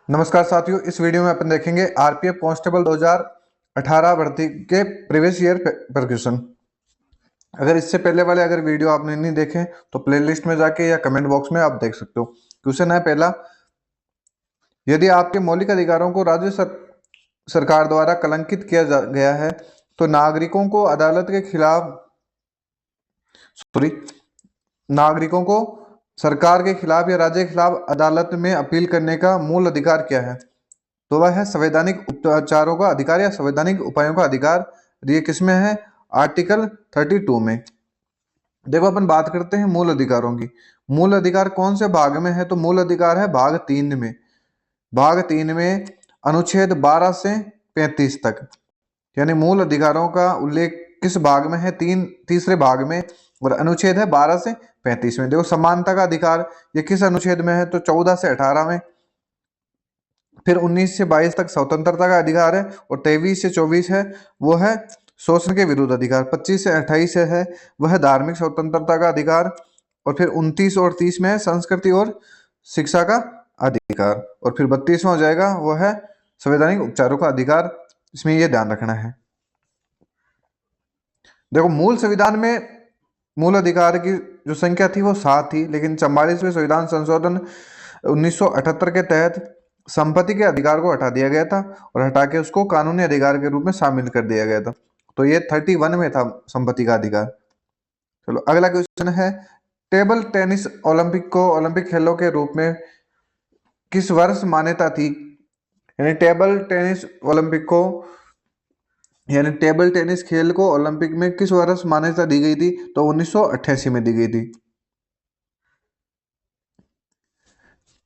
नमस्कार साथियों, इस वीडियो में अपन देखेंगे आरपीएफ कांस्टेबल 2018 भर्ती के प्रीवियस ईयर पेपर क्वेश्चन। अगर इससे पहले वाले वीडियो आपने नहीं देखे तो प्लेलिस्ट में जाके या कमेंट बॉक्स में आप देख सकते हो। क्वेश्चन है पहला, यदि आपके मौलिक अधिकारों को सरकार द्वारा कलंकित किया गया है तो नागरिकों को सरकार के खिलाफ या राज्य के खिलाफ अदालत में अपील करने का मूल अधिकार क्या है? तो वह है संवैधानिक उपचारों का अधिकार या संवैधानिक उपायों का अधिकार। ये किसमें है? आर्टिकल 32 में। देखो, अपन बात करते हैं मूल अधिकारों की। मूल अधिकार कौन से भाग में है? तो मूल अधिकार है भाग 3 में। भाग 3 में अनुच्छेद 12 से 35 तक, यानी मूल अधिकारों का उल्लेख किस भाग में है? तीसरे भाग में, और अनुच्छेद है 12 से 35 में। देखो, समानता का अधिकार ये किस अनुच्छेद में है? तो 14 से 18 में। फिर 19 से 22 तक स्वतंत्रता का अधिकार है, और 23 से 24 है वो है शोषण के विरुद्ध अधिकार। 25 से 28 है वह धार्मिक स्वतंत्रता का अधिकार, और फिर 29 और 30 में है संस्कृति और शिक्षा का अधिकार, और फिर 32वां हो जाएगा वह है संवैधानिक उपचारों का अधिकार। इसमें यह ध्यान रखना है। देखो, मूल संविधान में मूल अधिकार की जो संख्या थी वो 7 थी, लेकिन 44वें संविधान संशोधन 1978 के तहत संपत्ति के अधिकार को हटा दिया गया था, और हटा के उसको कानूनी अधिकार के रूप में शामिल कर दिया गया था। तो ये 31 में था संपत्ति का अधिकार। चलो, अगला क्वेश्चन है, टेबल टेनिस ओलंपिक को ओलंपिक खेलों के रूप में किस वर्ष मान्यता थी? यानी टेबल टेनिस खेल को ओलंपिक में किस वर्ष मान्यता दी गई थी? तो 1988 में दी गई थी।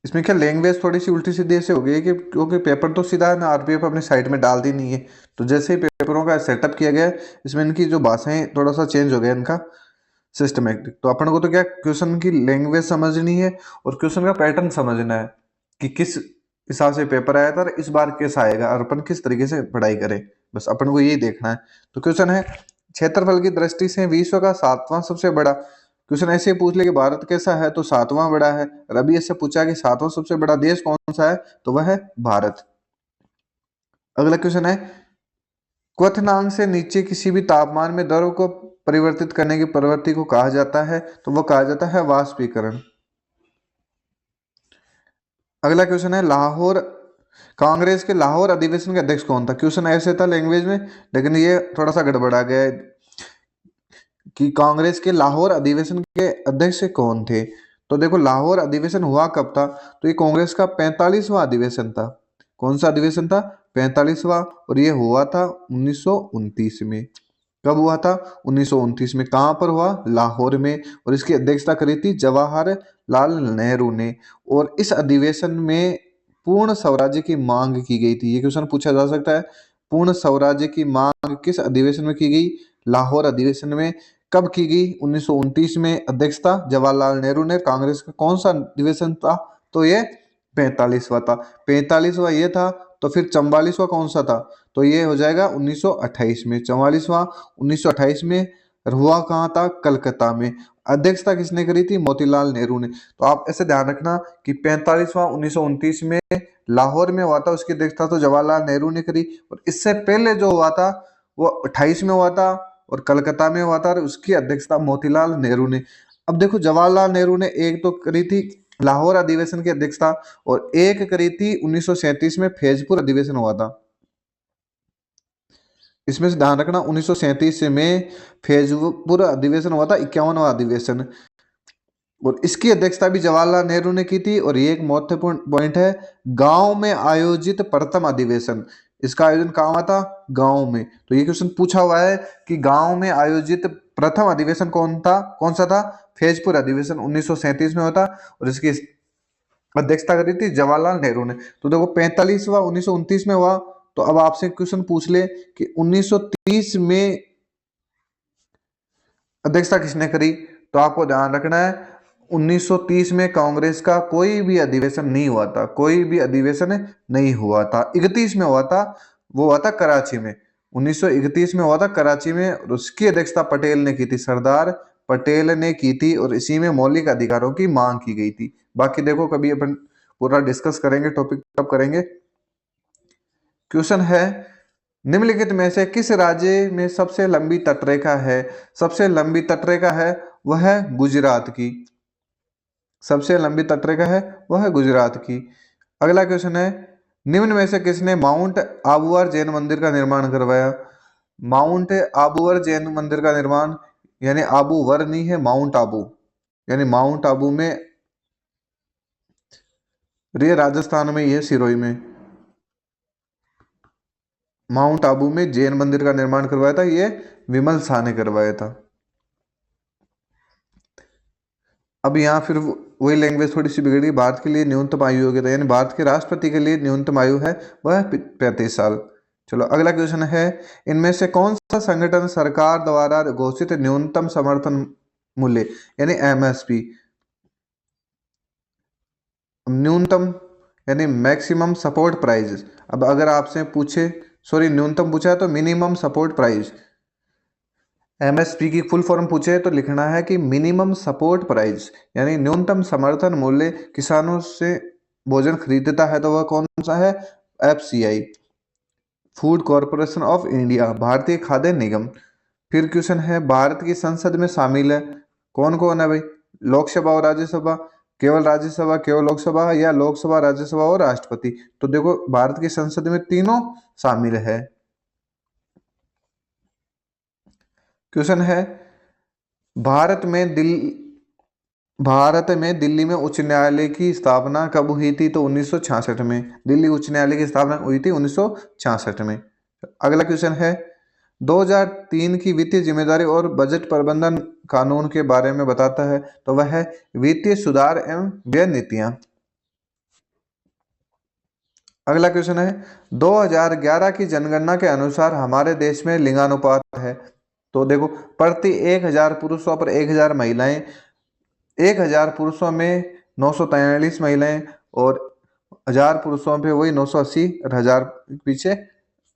इसमें क्या लैंग्वेज थोड़ी सी उल्टी सीधी ऐसे हो गई है कि क्योंकि पेपर तो सीधा है ना, आरपीएफ अपनी साइट में डालती नहीं है। तो जैसे ही पेपरों का सेटअप किया गया इसमें इनकी जो भाषाएं थोड़ा सा चेंज हो गया इनका सिस्टमेटिक। तो अपन को तो क्या क्वेश्चन की लैंग्वेज समझनी है और क्वेश्चन का पैटर्न समझना है कि किस हिसाब से पेपर आया था और इस बार कैसा आएगा, और अपन किस तरीके से पढ़ाई करें। बस अपन को यही देखना है। तो क्वेश्चन है, क्षेत्रफल की दृष्टि से विश्व का 7वां सबसे बड़ा, क्वेश्चन ऐसे पूछ ले कि भारत कैसा है? तो 7वां बड़ा है। और अभी ऐसे पूछा कि 7वां सबसे बड़ा देश कौन सा है? तो वह है भारत। अगला क्वेश्चन है, क्वथनांक से नीचे किसी भी तापमान में द्रव को परिवर्तित करने की प्रवृत्ति को कहा जाता है? तो वह कहा जाता है वाष्पीकरण। अगला क्वेश्चन है, कांग्रेस के लाहौर अधिवेशन के अध्यक्ष कौन था? क्वेश्चन ऐसे था लैंग्वेज में, लेकिन ये थोड़ा सा गड़बड़ा गया है कि कांग्रेस के लाहौर अधिवेशन के अध्यक्ष कौन थे। तो देखो, लाहौर अधिवेशन हुआ कब था? तो ये कांग्रेस का 45वां अधिवेशन था। कौन सा अधिवेशन था? 45वां। और ये हुआ था 1929 में। कब हुआ था? 1929 में। कहां पर हुआ? लाहौर में। और इसकी अध्यक्षता करी थी जवाहरलाल नेहरू ने। और इस अधिवेशन में पूर्ण स्वराज्य की मांग की गई थी। ये क्वेश्चन पूछा जा सकता है, पूर्ण स्वराज्य की मांग किस अधिवेशन में की गई? लाहौर अधिवेशन में। कब की गई? 1929 में। अध्यक्षता जवाहरलाल नेहरू ने। कांग्रेस का कौन सा अधिवेशन था? तो ये 45वां था। 45वां ये था। तो फिर 44वां कौन सा था? तो ये हो जाएगा 1928 में। 44वां 1928 में। हुआ कहाँ था? कलकत्ता में। अध्यक्षता किसने करी थी? मोतीलाल नेहरू ने। तो आप ऐसे ध्यान रखना कि 45वां 1929 में लाहौर में हुआ था, उसकी अध्यक्षता तो जवाहरलाल नेहरू ने करी। और इससे पहले जो हुआ था वो 28 में हुआ था और कलकत्ता में हुआ था, और उसकी अध्यक्षता मोतीलाल नेहरू ने। अब देखो, जवाहरलाल नेहरू ने एक तो करी थी लाहौर अधिवेशन की अध्यक्षता, और एक करी थी 1937 में फैजपुर अधिवेशन हुआ था। इसमें से ध्यान रखना, 1937 में फैजपुर अधिवेशन हुआ था, 51वां अधिवेशन। और इसकी अध्यक्षता भी जवाहरलाल नेहरू ने की थी। और ये एक महत्वपूर्ण पॉइंट है, गांव में आयोजित प्रथम अधिवेशन। इसका आयोजन कहाँ हुआ था? गांव में। तो ये क्वेश्चन पूछा हुआ है कि गांव में आयोजित प्रथम अधिवेशन कौन सा था? फैजपुर अधिवेशन 1937 में होता, और इसकी अध्यक्षता करी थी जवाहरलाल नेहरू ने। तो देखो, 45वां 1929 में हुआ। तो अब आपसे क्वेश्चन पूछ ले कि 1930 में अध्यक्षता किसने करी? तो आपको ध्यान रखना है, 1930 में कांग्रेस का कोई भी अधिवेशन नहीं हुआ था। कोई भी अधिवेशन नहीं हुआ था। 31 में हुआ था, वो हुआ था कराची में। 1931 में हुआ था कराची में, और उसकी अध्यक्षता पटेल ने की थी, सरदार पटेल ने की थी। और इसी में मौलिक अधिकारों की मांग की गई थी। बाकी देखो, कभी अपन पूरा डिस्कस करेंगे, टॉपिक तब करेंगे। क्वेश्चन है, निम्नलिखित में से किस राज्य में सबसे लंबी तटरेखा है? सबसे लंबी तटरेखा है वह है गुजरात की। सबसे लंबी तटरेखा है वह है गुजरात की। अगला क्वेश्चन है, निम्न में से किसने माउंट आबूवर जैन मंदिर का निर्माण करवाया? माउंट आबूवर जैन मंदिर का निर्माण, यानी आबूवर नहीं है, माउंट आबू, यानी माउंट आबू में, ये राजस्थान में, ये सिरोही में, माउंट आबू में जैन मंदिर का निर्माण करवाया था, ये विमल शाह ने करवाया था। अब यहाँ फिर वही लैंग्वेज थोड़ी सी बिगड़ी। भारत के लिए न्यूनतम आयु योग्यता, यानी भारत के राष्ट्रपति के लिए न्यूनतम आयु है वह 35 साल। चलो अगला क्वेश्चन है, इनमें से कौन सा संगठन सरकार द्वारा घोषित न्यूनतम समर्थन मूल्य यानी एमएसपी, न्यूनतम यानी मैक्सिमम सपोर्ट प्राइस, अब अगर आपसे पूछे, सॉरी न्यूनतम पूछा है तो मिनिमम सपोर्ट प्राइस, एमएसपी की फुल फॉर्म पूछे तो लिखना है कि मिनिमम सपोर्ट प्राइस, यानी न्यूनतम समर्थन मूल्य किसानों से भोजन खरीदता है तो वह कौन सा है? FCI, food corporation of India, भारतीय खाद्य निगम। फिर क्वेश्चन है, भारत की संसद में शामिल है कौन कौन है भाई? लोकसभा और राज्यसभा, केवल राज्यसभा, केवल लोकसभा, या लोकसभा, राज्यसभा और राष्ट्रपति? तो देखो भारत की संसद में तीनों शामिल है। क्वेश्चन है, भारत में दिल्ली में उच्च न्यायालय की स्थापना कब हुई थी? तो 1966 में दिल्ली उच्च न्यायालय की स्थापना हुई थी 1966 में। अगला क्वेश्चन है, 2003 की वित्तीय जिम्मेदारी और बजट प्रबंधन कानून के बारे में बताता है तो वह है वित्तीय सुधार एवं व्यय नीतियां। अगला क्वेश्चन है, 2011 की जनगणना के अनुसार हमारे देश में लिंगानुपात है? तो देखो प्रति 1000 पुरुषों पर 1000 महिलाएं, 1000 पुरुषों में 943 महिलाएं, और 1000 पुरुषों पे वही 980, और 1000 पीछे।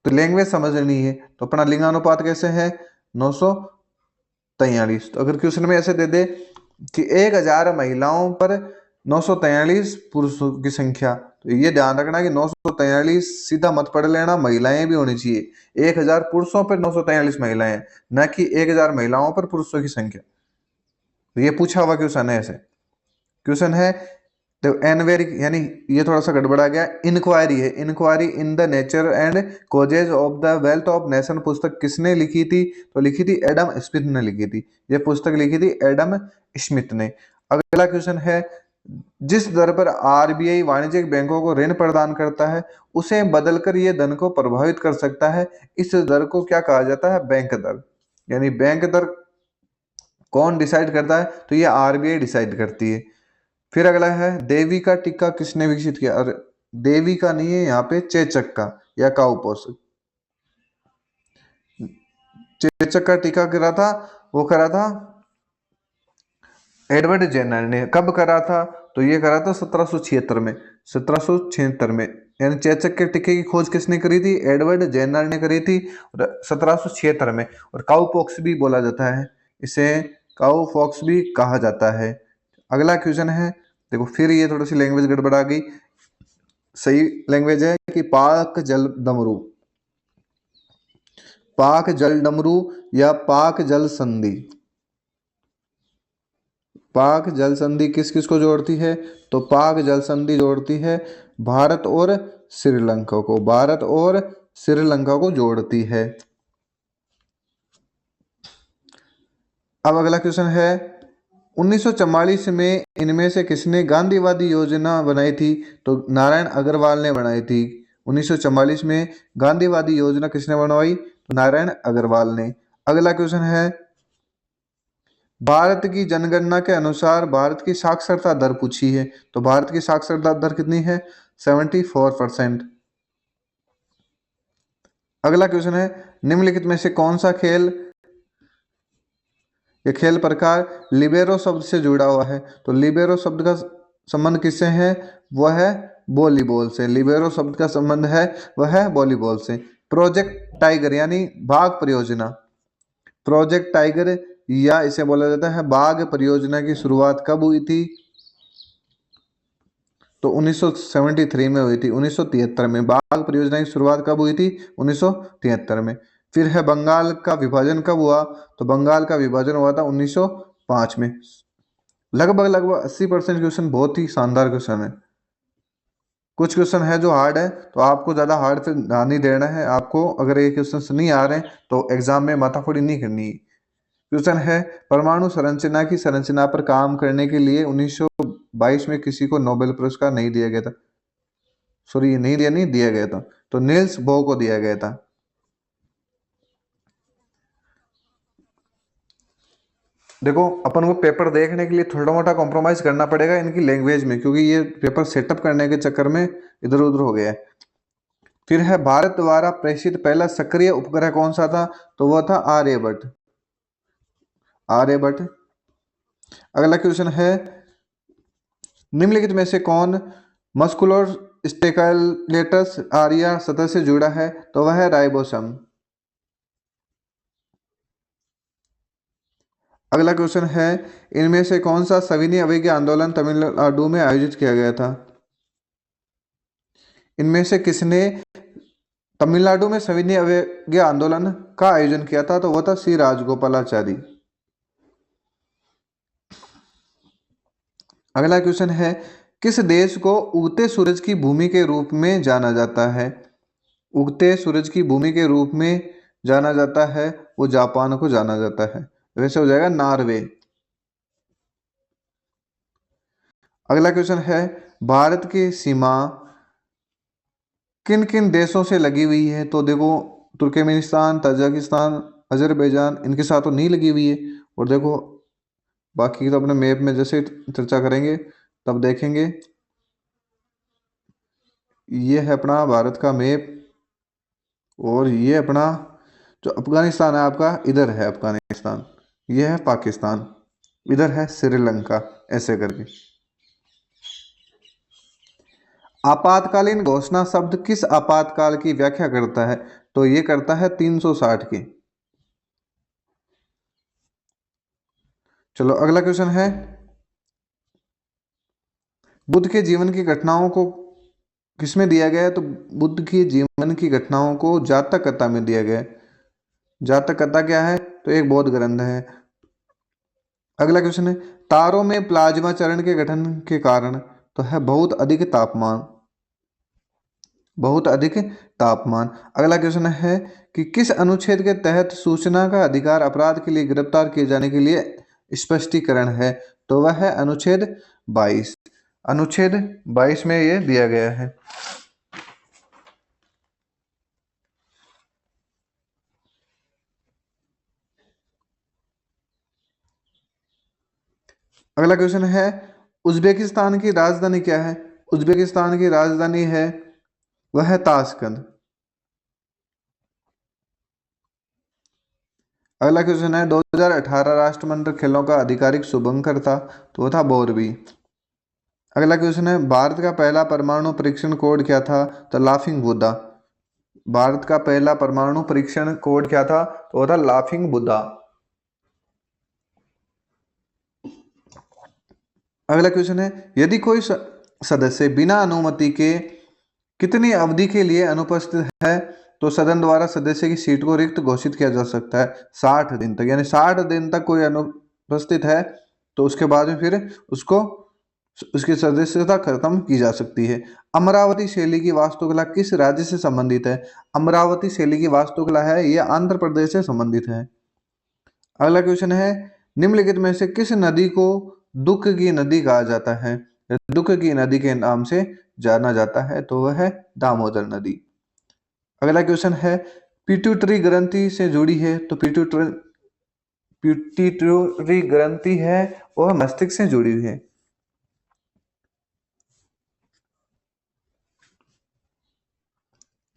तो लैंग्वेज समझनी है तो अपना लिंगानुपात कैसे है? 943। तो अगर क्वेश्चन में ऐसे दे दे कि 1000 महिलाओं पर 943 पुरुषों की संख्या, तो ये ध्यान रखना कि 943 सीधा मत पढ़ लेना, महिलाएं भी होनी चाहिए। 1000 पुरुषों पर 943 महिलाएं, न कि 1000 महिलाओं पर पुरुषों की संख्या। तो ये पूछा हुआ क्वेश्चन है ऐसे। क्वेश्चन है, तो एनवेरी, यानी ये थोड़ा सा गड़बड़ा गया, इंक्वायरी है, inquiry in the nature and causes of the wealth of nation पुस्तक किसने लिखी थी? तो लिखी थी एडम स्मिथ ने लिखी थी। ये पुस्तक लिखी थी एडम स्मिथ ने। अगला क्वेश्चन है, जिस दर पर आरबीआई वाणिज्यिक बैंकों को ऋण प्रदान करता है उसे बदलकर ये धन को प्रभावित कर सकता है, इस दर को क्या कहा जाता है? बैंक दर। यानी बैंक दर कौन डिसाइड करता है? तो ये आरबीआई डिसाइड करती है। फिर अगला है, देवी का टीका किसने विकसित किया? और देवी का नहीं है यहाँ पे, चेचक का या काउपोस। चेचक का टीका करा था, वो करा था एडवर्ड जेनर ने। कब करा था? तो ये करा था 1776 में, 1776 में। यानी चेचक के टीके की खोज किसने करी थी? एडवर्ड जेनर ने करी थी 1776 में। और काउपॉक्स भी बोला जाता है इसे, काउपॉक्स भी कहा जाता है। अगला क्वेश्चन है, देखो फिर ये थोड़ी सी लैंग्वेज गड़बड़ा गई। सही लैंग्वेज है कि पाक जल डमरू, पाक जल डमरू या पाक जल संधि। पाक जल संधि किस किस को जोड़ती है? तो पाक जल संधि जोड़ती है भारत और श्रीलंका को, भारत और श्रीलंका को जोड़ती है। अब अगला क्वेश्चन है, 1944 में इनमें से किसने गांधीवादी योजना बनाई थी? तो नारायण अग्रवाल ने बनाई थी। 1944 में गांधीवादी योजना किसने बनवाई? तो नारायण अग्रवाल ने। अगला क्वेश्चन है, भारत की जनगणना के अनुसार भारत की साक्षरता दर पूछी है तो भारत की साक्षरता दर कितनी है? 74%। अगला क्वेश्चन है, निम्नलिखित में से कौन सा खेल ये खेल प्रकार लिबेरो शब्द से जुड़ा हुआ है? तो लिबेरो शब्द का संबंध किससे है? वह है वॉलीबॉल से। लिबेरो शब्द का संबंध है वह है वॉलीबॉल से। प्रोजेक्ट टाइगर यानी बाघ परियोजना, प्रोजेक्ट टाइगर या इसे बोला जाता है बाघ परियोजना की शुरुआत कब हुई थी? तो 1973 में हुई थी। 1973 में बाघ परियोजना की शुरुआत कब हुई थी? 1973 में। फिर है बंगाल का विभाजन कब हुआ? तो बंगाल का विभाजन हुआ था 1905 में। लगभग लगभग 80% क्वेश्चन बहुत ही शानदार क्वेश्चन है। कुछ क्वेश्चन है जो हार्ड है, तो आपको ज़्यादा हार्ड पे ध्यान नहीं देना है। आपको अगर ये क्वेश्चन नहीं आ रहे हैं तो एग्जाम में माथाफोड़ी नहीं करनी है। क्वेश्चन है, परमाणु संरचना की संरचना पर काम करने के लिए 1922 में किसी को नोबेल पुरस्कार नहीं दिया गया था? सॉरी, नहीं दिया गया था, तो नील्स बोर को दिया गया था। देखो, अपन को पेपर देखने के लिए थोड़ा मोटा कॉम्प्रोमाइज करना पड़ेगा इनकी लैंग्वेज में, क्योंकि ये पेपर सेटअप करने के चक्कर में इधर उधर हो गया है। फिर है, भारत द्वारा प्रेषित पहला सक्रिय उपग्रह कौन सा था? तो वह था आर्यभट्ट। आर्यभट्ट। अगला क्वेश्चन है, निम्नलिखित में से कौन मस्कुलर स्टेकाइलेटस आरिया सतह से जुड़ा है? तो वह है राइबोसम। अगला क्वेश्चन है, इनमें से कौन सा सविनय अवज्ञा आंदोलन तमिलनाडु में आयोजित किया गया था? इनमें से किसने तमिलनाडु में सविनय अवज्ञा आंदोलन का आयोजन किया था? तो वह था श्री राजगोपालाचारी। अगला क्वेश्चन है, किस देश को उगते सूरज की भूमि के रूप में जाना जाता है? उगते सूरज की भूमि के रूप में जाना जाता है, वो जापान को जाना जाता है। वैसे हो जाएगा नॉर्वे। अगला क्वेश्चन है, भारत की सीमा किन किन देशों से लगी हुई है? तो देखो, तुर्कमेनिस्तान, तजाकिस्तान, अजरबैजान, इनके साथ तो नहीं लगी हुई है। और देखो, बाकी तो अपने मैप में जैसे चर्चा करेंगे तब देखेंगे। ये है अपना भारत का मैप, और ये अपना जो अफगानिस्तान है आपका, इधर है अफगानिस्तान, ये है पाकिस्तान, इधर है श्रीलंका, ऐसे करके। आपातकालीन घोषणा शब्द किस आपातकाल की व्याख्या करता है? तो ये करता है 360 की। चलो, अगला क्वेश्चन है, बुद्ध के जीवन की घटनाओं को किसमें दिया गया है? तो बुद्ध के जीवन की घटनाओं को जातक कथा में दिया गया है। जातक कथा क्या है? तो एक बौद्ध ग्रंथ है। अगला क्वेश्चन है, तारों में प्लाज्मा चरण के गठन के कारण तो है बहुत अधिक तापमान। बहुत अधिक तापमान। अगला क्वेश्चन है कि किस अनुच्छेद के तहत सूचना का अधिकार अपराध के लिए गिरफ्तार किए जाने के लिए स्पष्टीकरण है? तो वह है अनुच्छेद 22। अनुच्छेद 22 में यह दिया गया है। अगला क्वेश्चन है, उज्बेकिस्तान की राजधानी क्या है? उज्बेकिस्तान की राजधानी है, वह है ताशकंद। अगला क्वेश्चन है, 2018 राष्ट्रमंडल खेलों का आधिकारिक शुभंकर था, तो वह था बोरबी। अगला क्वेश्चन है, भारत का पहला परमाणु परीक्षण कोड क्या था? तो लाफिंग बुद्धा। भारत का पहला परमाणु परीक्षण कोड क्या था? तो वो था लाफिंग बुद्धा। अगला क्वेश्चन है, यदि कोई सदस्य बिना अनुमति के कितनी अवधि के लिए अनुपस्थित है तो सदन द्वारा सदस्य की सीट को रिक्त घोषित किया जा सकता है? 60 दिन तक। यानी 60 दिन तक कोई अनुपस्थित है तो उसके बाद में फिर उसको उसकी सदस्यता खत्म की जा सकती है। अमरावती शैली की वास्तुकला किस राज्य से संबंधित है? अमरावती शैली की वास्तुकला है, ये आंध्र प्रदेश से संबंधित है। अगला क्वेश्चन है, निम्नलिखित में से किस नदी को दुख की नदी कहा जाता है? दुख की नदी के नाम से जाना जाता है, तो वह है दामोदर नदी। अगला क्वेश्चन है, पिट्यूटरी ग्रंथि से जुड़ी है, तो पिट्यूटरी ग्रंथि है वह मस्तिष्क से जुड़ी हुई है।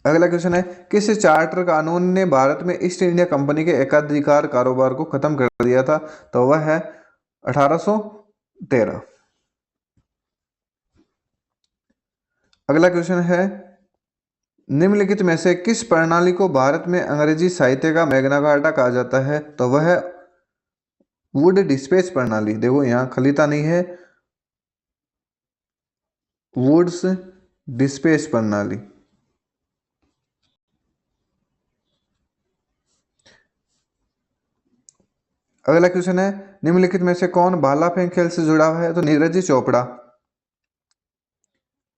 अगला क्वेश्चन है, किस चार्टर कानून ने भारत में ईस्ट इंडिया कंपनी के एकाधिकार कारोबार को खत्म कर दिया था? तो वह है 1813। अगला क्वेश्चन है, निम्नलिखित में से किस प्रणाली को भारत में अंग्रेजी साहित्य का मैग्ना कार्टा कहा जाता है? तो वह है वुड डिस्पेच प्रणाली। देखो, यहाँ खलीता नहीं है, वुड्स डिस्पेस प्रणाली। अगला क्वेश्चन है, निम्नलिखित में से कौन भाला फेंक खेल से जुड़ा हुआ है? तो नीरज चोपड़ा।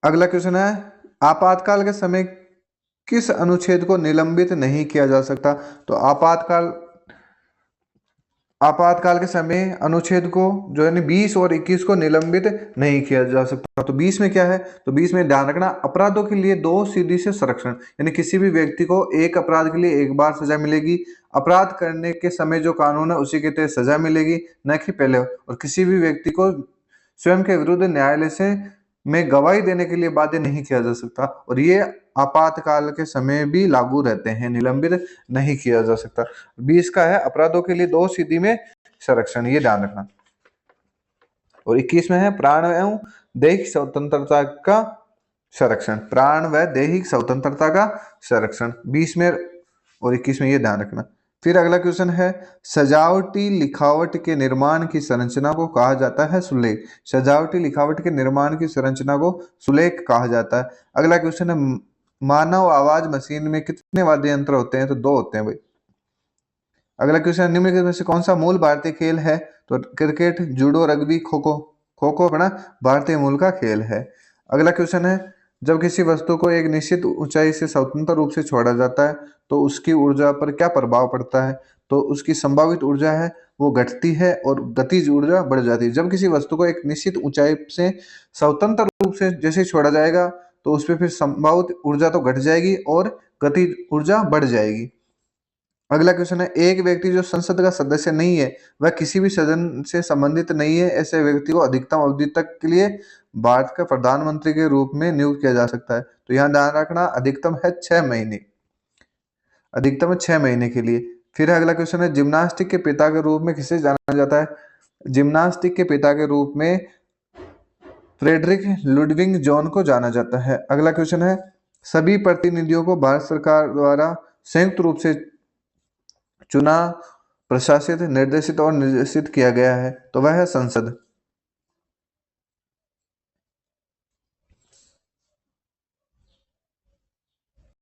अगला क्वेश्चन है, आपातकाल के समय किस अनुच्छेद को निलंबित नहीं किया जा सकता? तो आपातकाल आपातकाल के समय अनुच्छेद को जो है 20 और 21 को निलंबित नहीं किया जा सकता। तो 20 में क्या है? तो 20 में ध्यान रखना, अपराधों के लिए 2 सीधी से संरक्षण, यानी किसी भी व्यक्ति को एक अपराध के लिए एक बार सजा मिलेगी। अपराध करने के समय जो कानून है उसी के तहत सजा मिलेगी, न कि पहले। और किसी भी व्यक्ति को स्वयं के विरुद्ध न्यायालय से में गवाही देने के लिए बाध्य नहीं किया जा सकता। और ये आपातकाल के समय भी लागू रहते हैं, निलंबित नहीं किया जा सकता। 20 का है, अपराधों के लिए 2 सीधी में संरक्षण, ये ध्यान रखना। और 21 में है, प्राण एवं दैहिक स्वतंत्रता का संरक्षण, प्राण व दैहिक स्वतंत्रता का संरक्षण 20 में और 21 में, ये ध्यान रखना। फिर अगला क्वेश्चन है, सजावटी लिखावट के निर्माण की संरचना को कहा जाता है सुलेख। सजावटी लिखावट के निर्माण की संरचना को सुलेख कहा जाता है। अगला क्वेश्चन है, मानव आवाज मशीन में कितने वाद्य यंत्र होते हैं? तो 2 होते हैं भाई। अगला क्वेश्चन, निम्नलिखित में से कौन सा मूल भारतीय खेल है? तो cricket, judo, rugby, kho kho. Kho kho अपना भारतीय मूल का खेल है। अगला क्वेश्चन है, जब किसी वस्तु को एक निश्चित ऊंचाई से स्वतंत्र रूप से छोड़ा जाता है तो उसकी ऊर्जा पर क्या प्रभाव पड़ता है? तो उसकी संभावित ऊर्जा है वो घटती है और गतिज ऊर्जा बढ़ जाती है। जब किसी वस्तु को एक निश्चित ऊंचाई से स्वतंत्र रूप से जैसे छोड़ा जाएगा तो उस पर फिर संभावित ऊर्जा तो घट जाएगी और गतिज ऊर्जा बढ़ जाएगी। अगला क्वेश्चन है, एक व्यक्ति जो संसद का सदस्य नहीं है, वह किसी भी सदन से संबंधित नहीं है, ऐसे व्यक्ति को अधिकतम अवधि तक के लिए भारत का प्रधानमंत्री के रूप में नियुक्त किया जा सकता है। तो यहाँ ध्यान रखना, अधिकतम है 6 महीने, अधिकतम है 6 महीने के लिए। फिर अगला क्वेश्चन है, जिम्नास्टिक के पिता के रूप में किसे जाना जाता है? जिम्नास्टिक के पिता के रूप में फ्रेडरिक लुडविग जॉन को जाना जाता है। अगला क्वेश्चन है, सभी प्रतिनिधियों को भारत सरकार द्वारा संयुक्त रूप से चुना, प्रशासित, निर्देशित और निर्देशित किया गया है। तो वह है संसद।